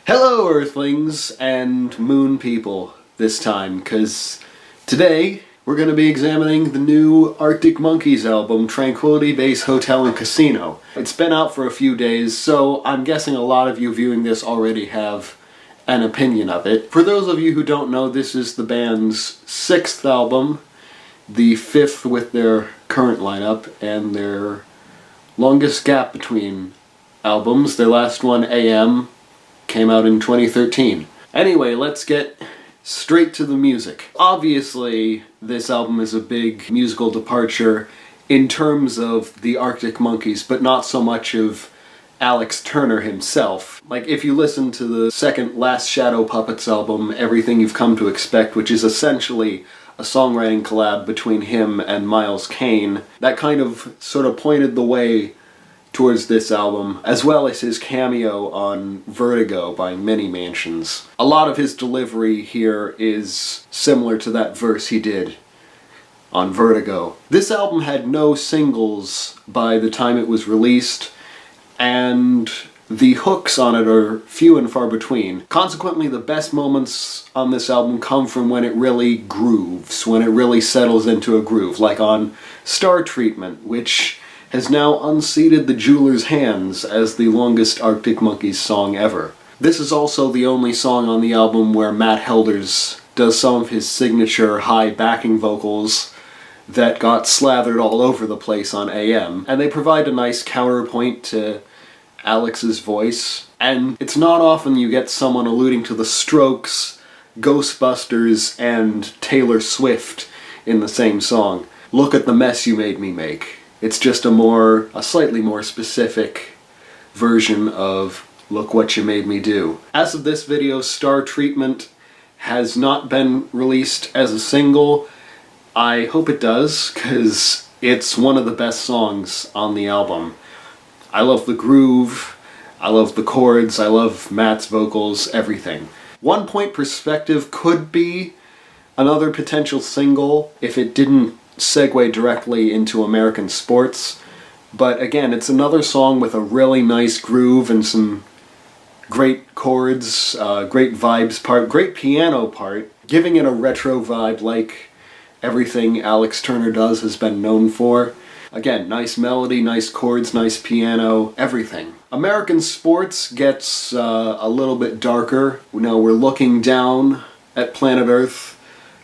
Hello Earthlings and Moon people this time, because today we're going to be examining the new Arctic Monkeys album, Tranquility Base Hotel and Casino. It's been out for a few days, so I'm guessing a lot of you viewing this already have an opinion of it. For those of you who don't know, this is the band's 6th album, the 5th with their current lineup, and their longest gap between albums. Their last one, AM, came out in 2013. Anyway, let's get straight to the music. Obviously, this album is a big musical departure in terms of the Arctic Monkeys, but not so much of Alex Turner himself. Like, if you listen to the second Last Shadow Puppets album, Everything You've Come to Expect, which is essentially a songwriting collab between him and Miles Kane, that kind of sort of pointed the way towards this album, as well as his cameo on Vertigo by Many Mansions. A lot of his delivery here is similar to that verse he did on Vertigo. This album had no singles by the time it was released, and the hooks on it are few and far between. Consequently, the best moments on this album come from when it really grooves, when it really settles into a groove, like on Star Treatment, which has now unseated the jeweler's hands as the longest Arctic Monkeys song ever. This is also the only song on the album where Matt Helders does some of his signature high backing vocals that got slathered all over the place on AM, and they provide a nice counterpoint to Alex's voice. And it's not often you get someone alluding to the Strokes, Ghostbusters, and Taylor Swift in the same song. Look at the mess you made me make. It's just a slightly more specific version of Look What You Made Me Do. As of this video, Star Treatment has not been released as a single. I hope it does, because it's one of the best songs on the album. I love the groove, I love the chords, I love Matt's vocals, everything. 1 Point Perspective could be another potential single if it didn't segue directly into American Sports, but again, it's another song with a really nice groove and some great chords, great vibes part, great piano part, giving it a retro vibe like everything Alex Turner does has been known for. Again, nice melody, nice chords, nice piano, everything. American Sports gets a little bit darker. Now we're looking down at planet Earth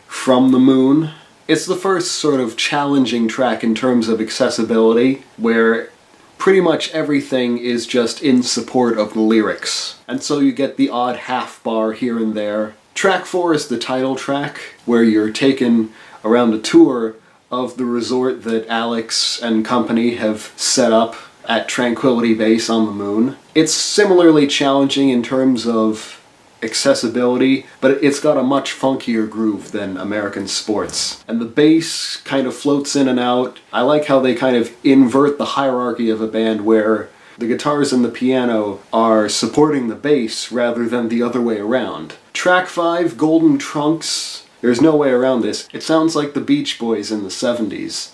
from the moon. It's the first sort of challenging track in terms of accessibility, where pretty much everything is just in support of the lyrics. And so you get the odd half bar here and there. Track 4 is the title track, where you're taken around a tour of the resort that Alex and company have set up at Tranquility Base on the moon. It's similarly challenging in terms of accessibility, but it's got a much funkier groove than American Sports. And the bass kind of floats in and out. I like how they kind of invert the hierarchy of a band where the guitars and the piano are supporting the bass rather than the other way around. Track 5, Golden Trunks. There's no way around this. It sounds like the Beach Boys in the 70s.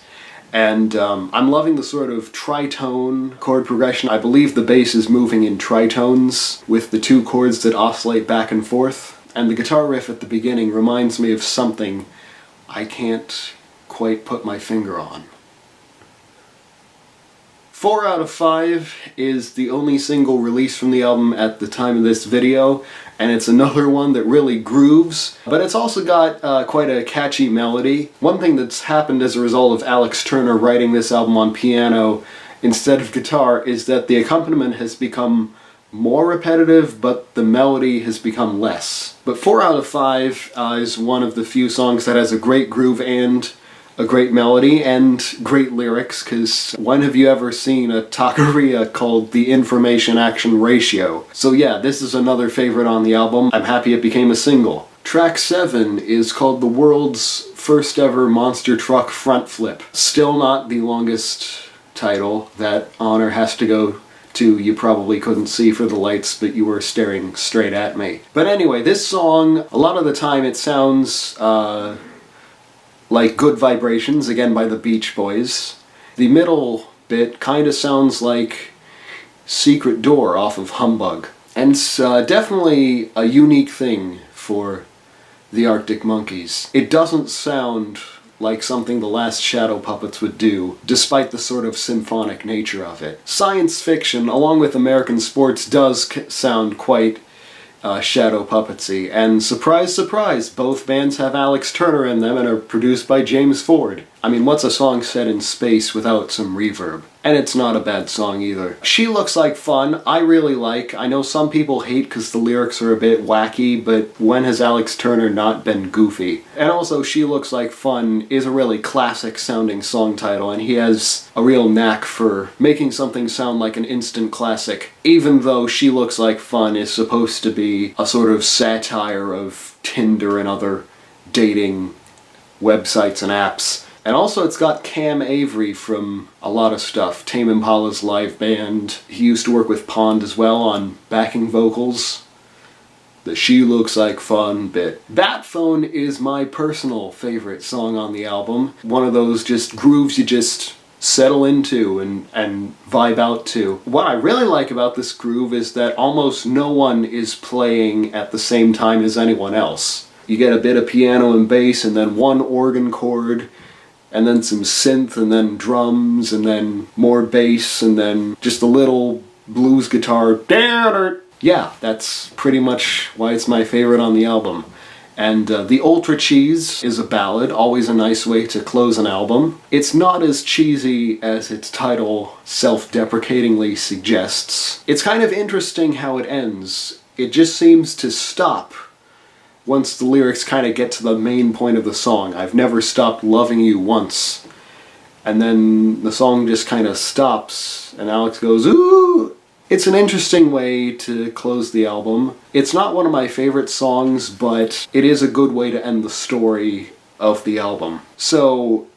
And I'm loving the sort of tritone chord progression. I believe the bass is moving in tritones with the two chords that oscillate back and forth. And the guitar riff at the beginning reminds me of something I can't quite put my finger on. 4 out of 5 is the only single released from the album at the time of this video, and it's another one that really grooves, but it's also got quite a catchy melody. One thing that's happened as a result of Alex Turner writing this album on piano instead of guitar is that the accompaniment has become more repetitive, but the melody has become less. But 4 out of 5 is one of the few songs that has a great groove and a great melody and great lyrics, because when have you ever seen a taqueria called The Information Action Ratio? So yeah, this is another favorite on the album. I'm happy it became a single. Track 7 is called The World's First Ever Monster Truck Front Flip. Still not the longest title. That honor has to go to you probably couldn't see for the lights, but you were staring straight at me. But anyway, this song, a lot of the time it sounds like Good Vibrations, again by the Beach Boys. The middle bit kind of sounds like Secret Door off of Humbug. And it's definitely a unique thing for the Arctic Monkeys. It doesn't sound like something the Last Shadow Puppets would do, despite the sort of symphonic nature of it. Science fiction, along with American sports, does sound quite shadow puppetsy, and surprise, surprise, both bands have Alex Turner in them and are produced by James Ford. I mean, what's a song set in space without some reverb? And it's not a bad song either. She Looks Like Fun, I really like. I know some people hate because the lyrics are a bit wacky, but when has Alex Turner not been goofy? And also, She Looks Like Fun is a really classic sounding song title, and he has a real knack for making something sound like an instant classic, even though She Looks Like Fun is supposed to be a sort of satire of Tinder and other dating websites and apps. And also it's got Cam Avery from a lot of stuff. Tame Impala's live band. He used to work with Pond as well on backing vocals. The She Looks Like Fun bit. Bat Phone is my personal favorite song on the album. One of those just grooves you just settle into and vibe out to. What I really like about this groove is that almost no one is playing at the same time as anyone else. You get a bit of piano and bass and then one organ chord, and then some synth, and then drums, and then more bass, and then just a little blues guitar. Yeah, that's pretty much why it's my favorite on the album. And The Ultra Cheese is a ballad, always a nice way to close an album. It's not as cheesy as its title self-deprecatingly suggests. It's kind of interesting how it ends. It just seems to stop once the lyrics kind of get to the main point of the song. I've never stopped loving you once. And then the song just kind of stops, and Alex goes, ooh! It's an interesting way to close the album. It's not one of my favorite songs, but it is a good way to end the story of the album. So,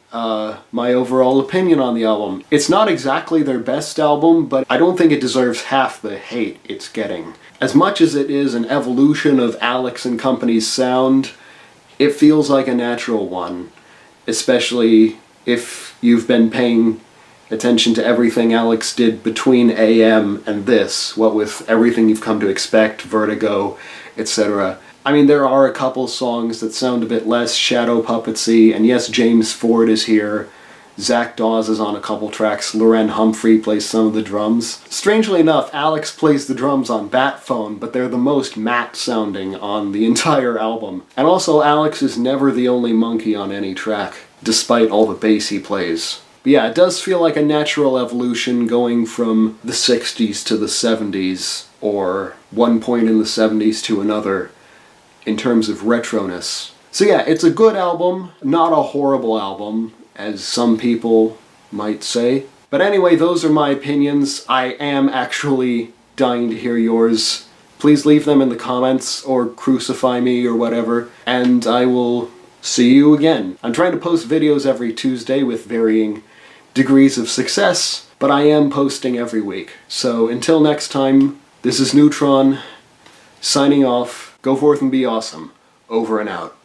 my overall opinion on the album. It's not exactly their best album, but I don't think it deserves half the hate it's getting. As much as it is an evolution of Alex and Company's sound, it feels like a natural one, especially if you've been paying attention to everything Alex did between AM and this, what with Everything You've Come to Expect, Vertigo, etc. I mean, there are a couple songs that sound a bit less shadow puppetsy, and yes, James Ford is here. Zach Dawes is on a couple tracks. Loren Humphrey plays some of the drums. Strangely enough, Alex plays the drums on Bat Phone, but they're the most matte sounding on the entire album. And also, Alex is never the only monkey on any track, despite all the bass he plays. But yeah, it does feel like a natural evolution going from the 60s to the 70s, or one point in the 70s to another, in terms of retroness. So yeah, it's a good album, not a horrible album, as some people might say. But anyway, those are my opinions. I am actually dying to hear yours. Please leave them in the comments, or crucify me, or whatever, and I will see you again. I'm trying to post videos every Tuesday with varying degrees of success, but I am posting every week. So until next time, this is Neutron, signing off. Go forth and be awesome. Over and out.